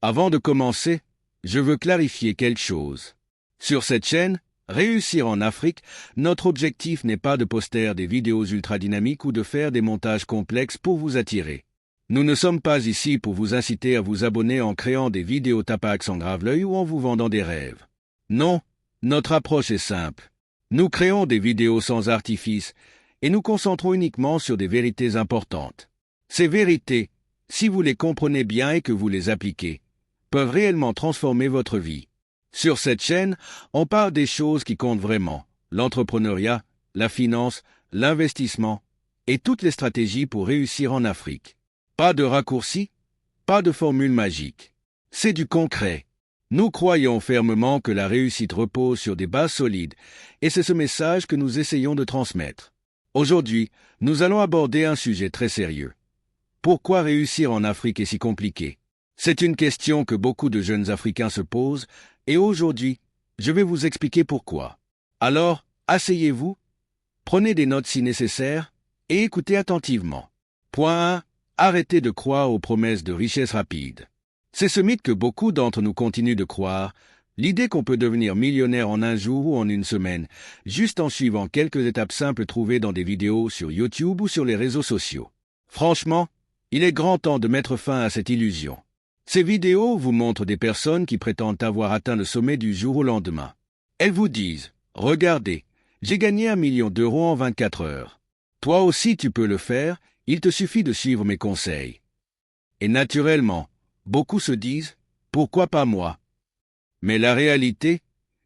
Avant de commencer, je veux clarifier quelque chose. Sur cette chaîne, Réussir en Afrique, notre objectif n'est pas de poster des vidéos ultra dynamiques ou de faire des montages complexes pour vous attirer. Nous ne sommes pas ici pour vous inciter à vous abonner en créant des vidéos tapax en grave-l'œil ou en vous vendant des rêves. Non, notre approche est simple. Nous créons des vidéos sans artifice et nous concentrons uniquement sur des vérités importantes. Ces vérités, si vous les comprenez bien et que vous les appliquez, peuvent réellement transformer votre vie. Sur cette chaîne, on parle des choses qui comptent vraiment, l'entrepreneuriat, la finance, l'investissement et toutes les stratégies pour réussir en Afrique. Pas de raccourcis, pas de formule magique. C'est du concret. Nous croyons fermement que la réussite repose sur des bases solides et c'est ce message que nous essayons de transmettre. Aujourd'hui, nous allons aborder un sujet très sérieux. Pourquoi réussir en Afrique est si compliqué? C'est une question que beaucoup de jeunes Africains se posent et aujourd'hui, je vais vous expliquer pourquoi. Alors, asseyez-vous, prenez des notes si nécessaire et écoutez attentivement. Point 1. Arrêtez de croire aux promesses de richesse rapide. C'est ce mythe que beaucoup d'entre nous continuent de croire, l'idée qu'on peut devenir millionnaire en un jour ou en une semaine, juste en suivant quelques étapes simples trouvées dans des vidéos sur YouTube ou sur les réseaux sociaux. Franchement, il est grand temps de mettre fin à cette illusion. Ces vidéos vous montrent des personnes qui prétendent avoir atteint le sommet du jour au lendemain. Elles vous disent « Regardez, j'ai gagné 1 million d'euros en 24 heures. Toi aussi tu peux le faire, il te suffit de suivre mes conseils. » Et naturellement, beaucoup se disent « Pourquoi pas moi ?» Mais la réalité,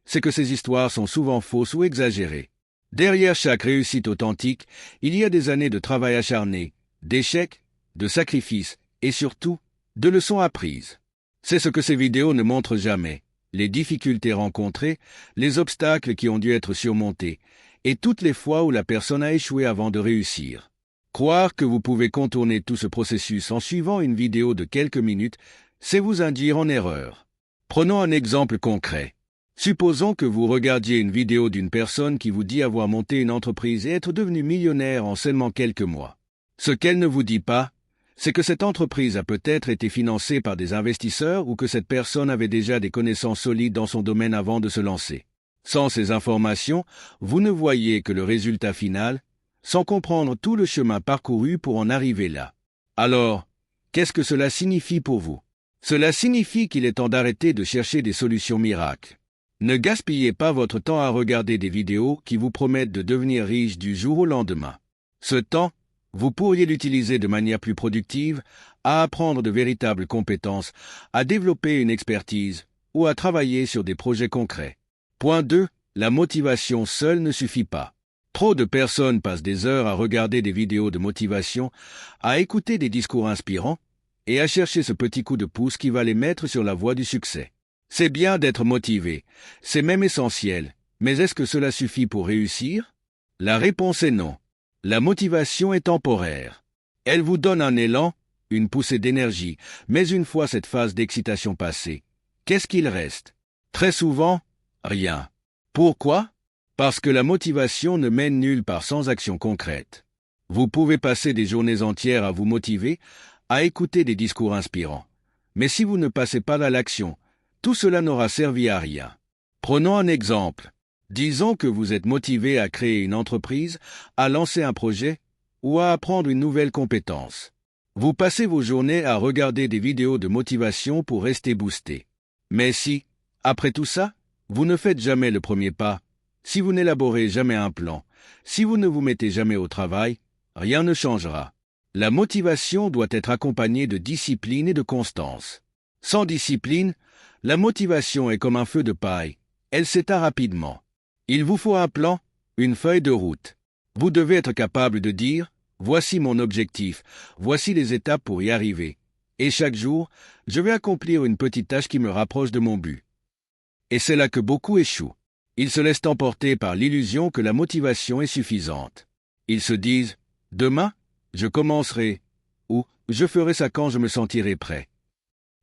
c'est que ces histoires sont souvent fausses ou exagérées. Derrière chaque réussite authentique, il y a des années de travail acharné, d'échecs, de sacrifices et surtout, de leçons apprises. C'est ce que ces vidéos ne montrent jamais, les difficultés rencontrées, les obstacles qui ont dû être surmontés, et toutes les fois où la personne a échoué avant de réussir. Croire que vous pouvez contourner tout ce processus en suivant une vidéo de quelques minutes, c'est vous induire en erreur. Prenons un exemple concret. Supposons que vous regardiez une vidéo d'une personne qui vous dit avoir monté une entreprise et être devenu millionnaire en seulement quelques mois. Ce qu'elle ne vous dit pas, c'est que cette entreprise a peut-être été financée par des investisseurs ou que cette personne avait déjà des connaissances solides dans son domaine avant de se lancer. Sans ces informations, vous ne voyez que le résultat final, sans comprendre tout le chemin parcouru pour en arriver là. Alors, qu'est-ce que cela signifie pour vous? Cela signifie qu'il est temps d'arrêter de chercher des solutions miracles. Ne gaspillez pas votre temps à regarder des vidéos qui vous promettent de devenir riche du jour au lendemain. Ce temps, vous pourriez l'utiliser de manière plus productive, à apprendre de véritables compétences, à développer une expertise ou à travailler sur des projets concrets. Point 2. La motivation seule ne suffit pas. Trop de personnes passent des heures à regarder des vidéos de motivation, à écouter des discours inspirants et à chercher ce petit coup de pouce qui va les mettre sur la voie du succès. C'est bien d'être motivé, c'est même essentiel, mais est-ce que cela suffit pour réussir? La réponse est non. La motivation est temporaire. Elle vous donne un élan, une poussée d'énergie, mais une fois cette phase d'excitation passée, qu'est-ce qu'il reste? Très souvent, rien. Pourquoi? Parce que la motivation ne mène nulle part sans action concrète. Vous pouvez passer des journées entières à vous motiver, à écouter des discours inspirants. Mais si vous ne passez pas à l'action, tout cela n'aura servi à rien. Prenons un exemple. Disons que vous êtes motivé à créer une entreprise, à lancer un projet ou à apprendre une nouvelle compétence. Vous passez vos journées à regarder des vidéos de motivation pour rester boosté. Mais si, après tout ça, vous ne faites jamais le premier pas, si vous n'élaborez jamais un plan, si vous ne vous mettez jamais au travail, rien ne changera. La motivation doit être accompagnée de discipline et de constance. Sans discipline, la motivation est comme un feu de paille, elle s'éteint rapidement. Il vous faut un plan, une feuille de route. Vous devez être capable de dire « Voici mon objectif, voici les étapes pour y arriver. Et chaque jour, je vais accomplir une petite tâche qui me rapproche de mon but. » Et c'est là que beaucoup échouent. Ils se laissent emporter par l'illusion que la motivation est suffisante. Ils se disent « Demain, je commencerai » ou « Je ferai ça quand je me sentirai prêt. »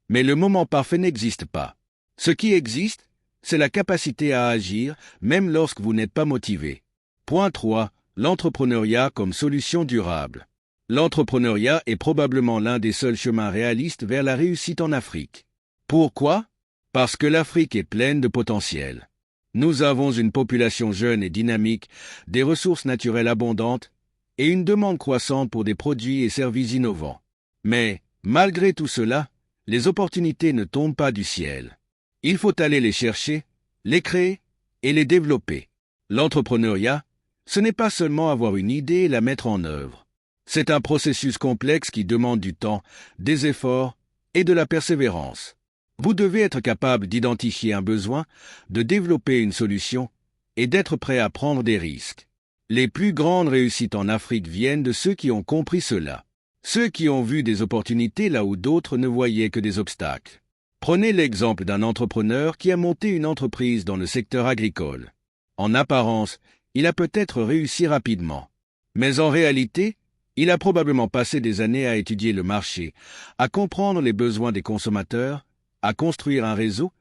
Mais le moment parfait n'existe pas. Ce qui existe, c'est la capacité à agir, même lorsque vous n'êtes pas motivé. Point 3. L'entrepreneuriat comme solution durable. L'entrepreneuriat est probablement l'un des seuls chemins réalistes vers la réussite en Afrique. Pourquoi? Parce que l'Afrique est pleine de potentiel. Nous avons une population jeune et dynamique, des ressources naturelles abondantes et une demande croissante pour des produits et services innovants. Mais, malgré tout cela, les opportunités ne tombent pas du ciel. Il faut aller les chercher, les créer et les développer. L'entrepreneuriat, ce n'est pas seulement avoir une idée et la mettre en œuvre. C'est un processus complexe qui demande du temps, des efforts et de la persévérance. Vous devez être capable d'identifier un besoin, de développer une solution et d'être prêt à prendre des risques. Les plus grandes réussites en Afrique viennent de ceux qui ont compris cela. Ceux qui ont vu des opportunités là où d'autres ne voyaient que des obstacles. Prenez l'exemple d'un entrepreneur qui a monté une entreprise dans le secteur agricole. En apparence, il a peut-être réussi rapidement. Mais en réalité, il a probablement passé des années à étudier le marché, à comprendre les besoins des consommateurs, à construire un réseau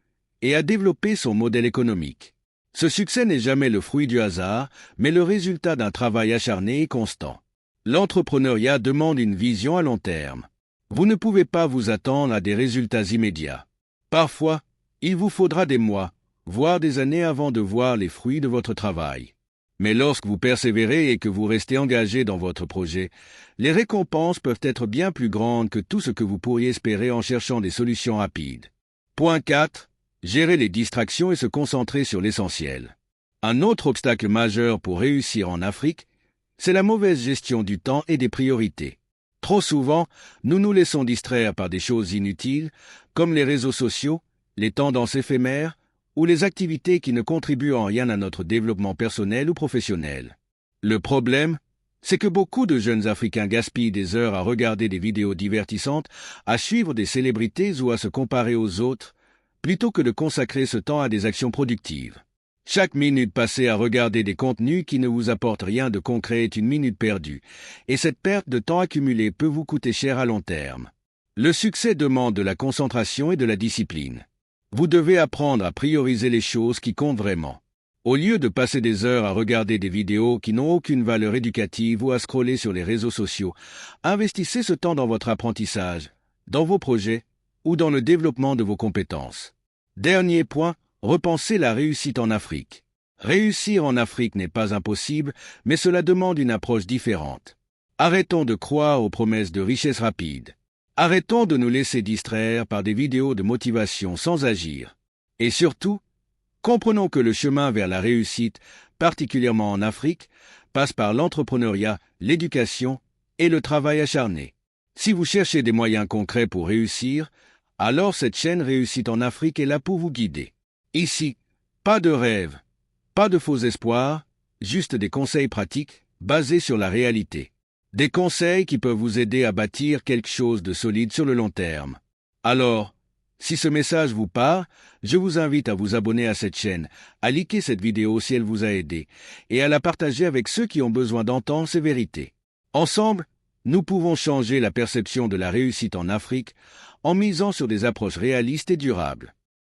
et à développer son modèle économique. Ce succès n'est jamais le fruit du hasard, mais le résultat d'un travail acharné et constant. L'entrepreneuriat demande une vision à long terme. Vous ne pouvez pas vous attendre à des résultats immédiats. Parfois, il vous faudra des mois, voire des années avant de voir les fruits de votre travail. Mais lorsque vous persévérez et que vous restez engagé dans votre projet, les récompenses peuvent être bien plus grandes que tout ce que vous pourriez espérer en cherchant des solutions rapides. Point 4. Gérer les distractions et se concentrer sur l'essentiel. Un autre obstacle majeur pour réussir en Afrique, c'est la mauvaise gestion du temps et des priorités. Trop souvent, nous nous laissons distraire par des choses inutiles, comme les réseaux sociaux, les tendances éphémères, ou les activités qui ne contribuent en rien à notre développement personnel ou professionnel. Le problème, c'est que beaucoup de jeunes Africains gaspillent des heures à regarder des vidéos divertissantes, à suivre des célébrités ou à se comparer aux autres, plutôt que de consacrer ce temps à des actions productives. Chaque minute passée à regarder des contenus qui ne vous apportent rien de concret est une minute perdue, et cette perte de temps accumulée peut vous coûter cher à long terme. Le succès demande de la concentration et de la discipline. Vous devez apprendre à prioriser les choses qui comptent vraiment. Au lieu de passer des heures à regarder des vidéos qui n'ont aucune valeur éducative ou à scroller sur les réseaux sociaux, investissez ce temps dans votre apprentissage, dans vos projets ou dans le développement de vos compétences. Dernier point, repensez la réussite en Afrique. Réussir en Afrique n'est pas impossible, mais cela demande une approche différente. Arrêtons de croire aux promesses de richesse rapide. Arrêtons de nous laisser distraire par des vidéos de motivation sans agir. Et surtout, comprenons que le chemin vers la réussite, particulièrement en Afrique, passe par l'entrepreneuriat, l'éducation et le travail acharné. Si vous cherchez des moyens concrets pour réussir, alors cette chaîne Réussite en Afrique est là pour vous guider. Ici, pas de rêve, pas de faux espoirs, juste des conseils pratiques basés sur la réalité. Des conseils qui peuvent vous aider à bâtir quelque chose de solide sur le long terme. Alors, si ce message vous parle, je vous invite à vous abonner à cette chaîne, à liker cette vidéo si elle vous a aidé, et à la partager avec ceux qui ont besoin d'entendre ces vérités. Ensemble, nous pouvons changer la perception de la réussite en Afrique en misant sur des approches réalistes et durables.